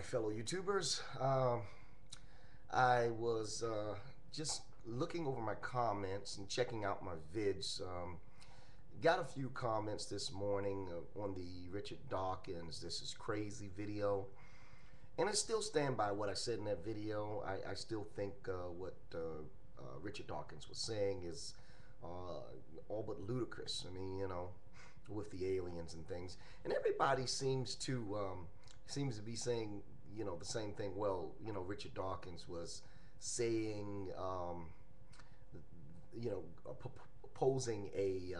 my fellow YouTubers. I was just looking over my comments and checking out my vids. Got a few comments this morning on the Richard Dawkins "This is Crazy" video, and I still stand by what I said in that video. I still think what Richard Dawkins was saying is all but ludicrous. I mean, with the aliens and things, and everybody seems to be saying the same thing. Well, Richard Dawkins was saying posing a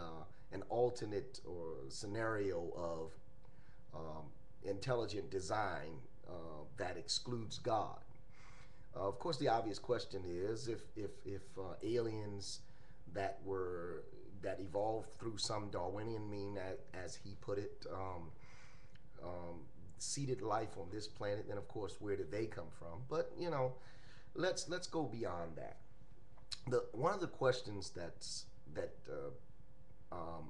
an alternate or scenario of intelligent design that excludes God. Of course, the obvious question is if aliens that evolved through some Darwinian mean, as he put it, seeded life on this planet, then of course where did they come from? But let's go beyond that. The one of the questions that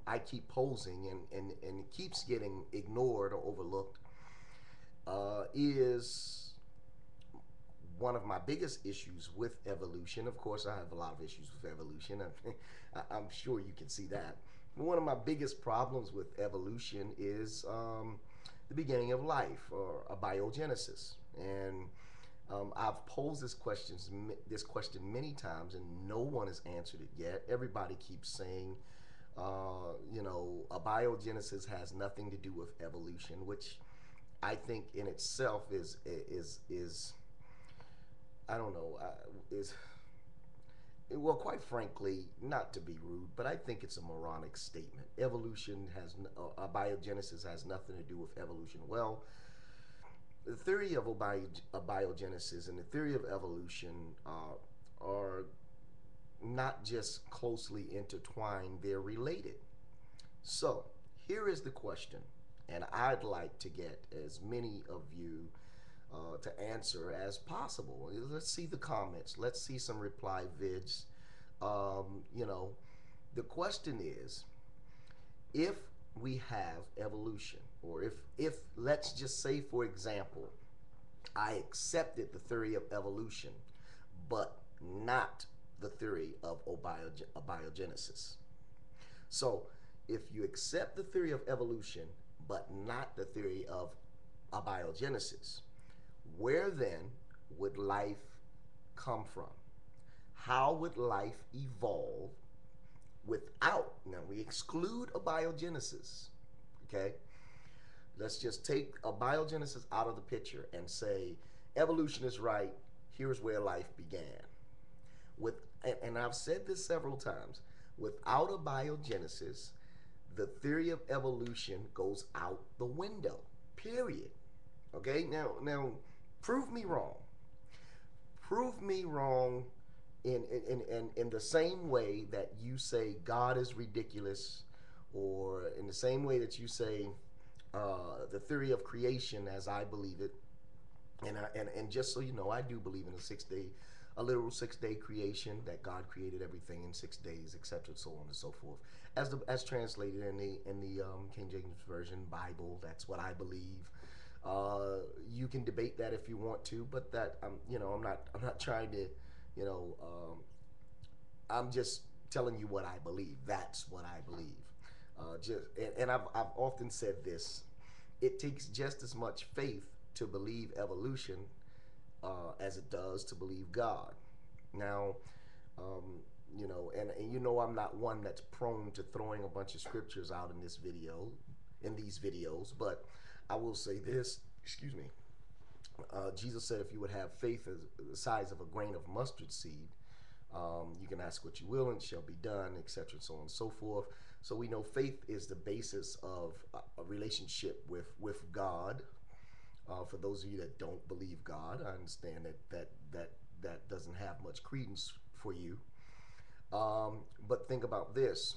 I keep posing and it keeps getting ignored or overlooked is one of my biggest issues with evolution. Of course, I have a lot of issues with evolution. I'm sure you can see that. But one of my biggest problems with evolution is the beginning of life, or abiogenesis. And I've posed this question many times, and no one has answered it yet. Everybody keeps saying, abiogenesis has nothing to do with evolution, which I think in itself is I don't know, is well, quite frankly, not to be rude, but I think it's a moronic statement. Abiogenesis has nothing to do with evolution. Well, the theory of abiogenesis and the theory of evolution are not just closely intertwined, they're related. So, here is the question, and I'd like to get as many of you to answer as possible. Let's see the comments. Let's see some reply vids. The question is, if we have evolution, or if let's just say, for example, I accepted the theory of evolution, but not the theory of abiogenesis. So, if you accept the theory of evolution, but not the theory of abiogenesis, where then would life come from? How would life evolve without, now we exclude abiogenesis, okay? Let's just take abiogenesis out of the picture and say evolution is right, here's where life began. And I've said this several times, without abiogenesis, the theory of evolution goes out the window, period. Okay, now prove me wrong. Prove me wrong in the same way that you say God is ridiculous, or in the same way that you say the theory of creation as I believe it. And just so you know, I do believe in a literal 6-day creation, that God created everything in 6 days, etc., so on and so forth, as translated in the King James Version Bible. That's what I believe. You can debate that if you want to, but that I'm not trying to, I'm just telling you what I believe. That's what I believe. I've often said this: it takes just as much faith to believe evolution as it does to believe God. Now, I'm not one that's prone to throwing a bunch of scriptures out in these videos, but I will say this, excuse me. Jesus said if you would have faith as the size of a grain of mustard seed, you can ask what you will and it shall be done, etc., so on and so forth. So we know faith is the basis of a relationship with God. For those of you that don't believe God, I understand that doesn't have much credence for you. But think about this,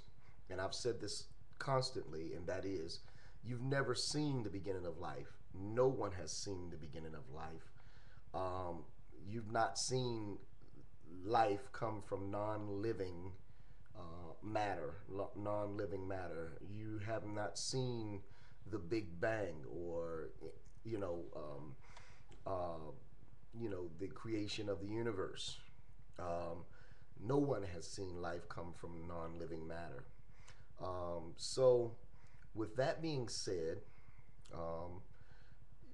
and I've said this constantly, and that is, you've never seen the beginning of life. No one has seen the beginning of life. You've not seen life come from non-living matter. You have not seen the Big Bang, or uh, the creation of the universe. Um, no one has seen life come from non-living matter. So, with that being said, um,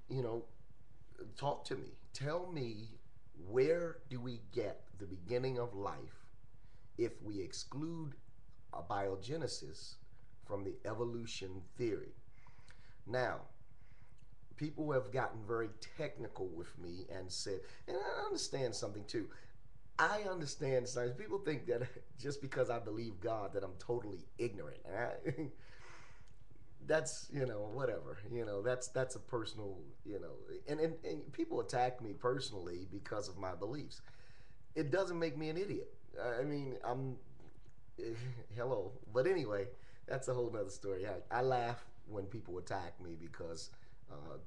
you know, talk to me. Tell me, where do we get the beginning of life if we exclude abiogenesis from the evolution theory? Now, people have gotten very technical with me and said, and I understand something too. I understand science. People think that just because I believe God that I'm totally ignorant. That's whatever. That's a personal, and people attack me personally because of my beliefs. It doesn't make me an idiot. I mean, I'm hello. But anyway, that's a whole nother story. I laugh when people attack me because,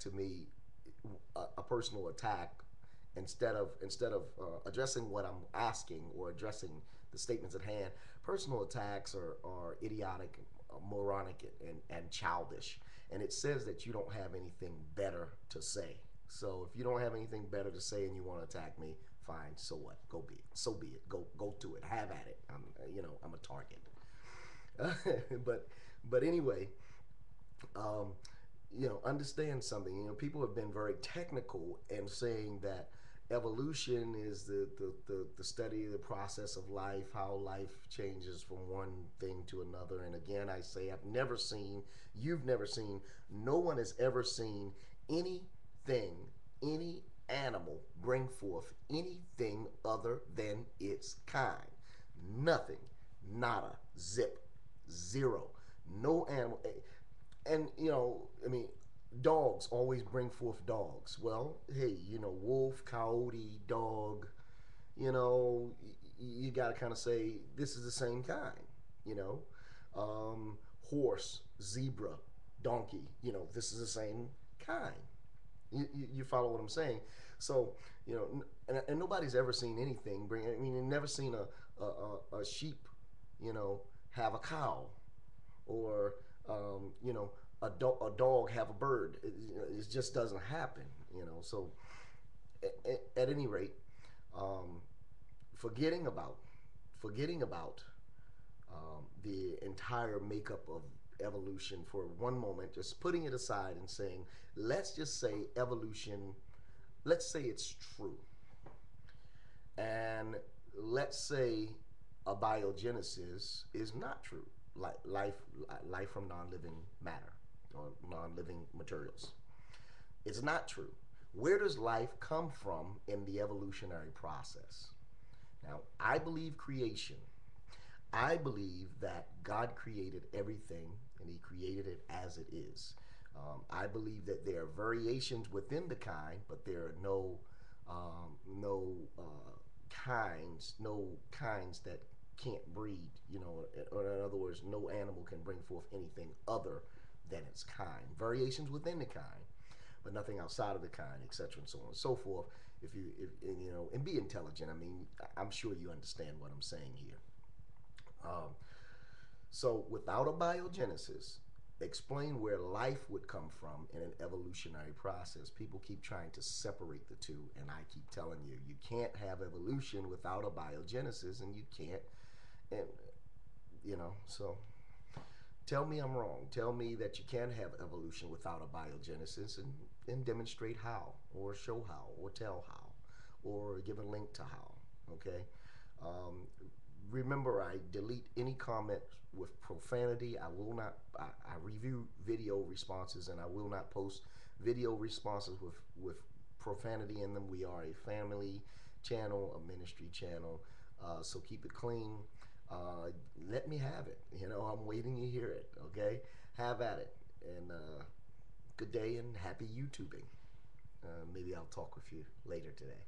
to me, a personal attack, instead of addressing what I'm asking or addressing the statements at hand, personal attacks are idiotic, moronic, and childish. And it says that you don't have anything better to say. So if you don't have anything better to say and you want to attack me, fine. So what? Go be it. So be it. Go to it. Have at it. I'm a target. but anyway, um, understand something. People have been very technical in saying that evolution is the study of the process of life, how life changes from one thing to another. And again, I say I've never seen, you've never seen, no one has ever seen anything, any animal bring forth anything other than its kind. Nothing. Nada. Zip. Zero. No animal. And I mean, dogs always bring forth dogs. Well, hey, wolf, coyote, dog, you know you got to kind of say this is the same kind. you know Horse, zebra, donkey, this is the same kind. You follow what I'm saying? So, and nobody's ever seen anything bring. I mean, you've never seen a sheep, have a cow, or a dog have a bird. It just doesn't happen. So at any rate, um, forgetting about forgetting about the entire makeup of evolution for one moment, just putting it aside and saying, let's just say evolution, let's say it's true. And let's say abiogenesis is not true, like life from non-living matter or non-living materials. It's not true. Where does life come from in the evolutionary process? Now, I believe creation. I believe that God created everything and He created it as it is. I believe that there are variations within the kind, but there are no kinds that can't breed. Or in other words, no animal can bring forth anything other than its kind. Variations within the kind, but nothing outside of the kind, etc., and so on and so forth. And be intelligent. I mean, I'm sure you understand what I'm saying here. So without abiogenesis, explain where life would come from in an evolutionary process. People keep trying to separate the two, and I keep telling you, you can't have evolution without abiogenesis, and you can't, and so tell me I'm wrong. Tell me that you can have evolution without abiogenesis, and demonstrate how, or show how, or tell how, or give a link to how. Okay. Um, Remember, I delete any comment with profanity. I will not. I review video responses, and I will not post video responses with profanity in them. We are a family channel, a ministry channel, so keep it clean. Let me have it. I'm waiting to hear it. Okay, have at it, and good day and happy YouTubing. Maybe I'll talk with you later today.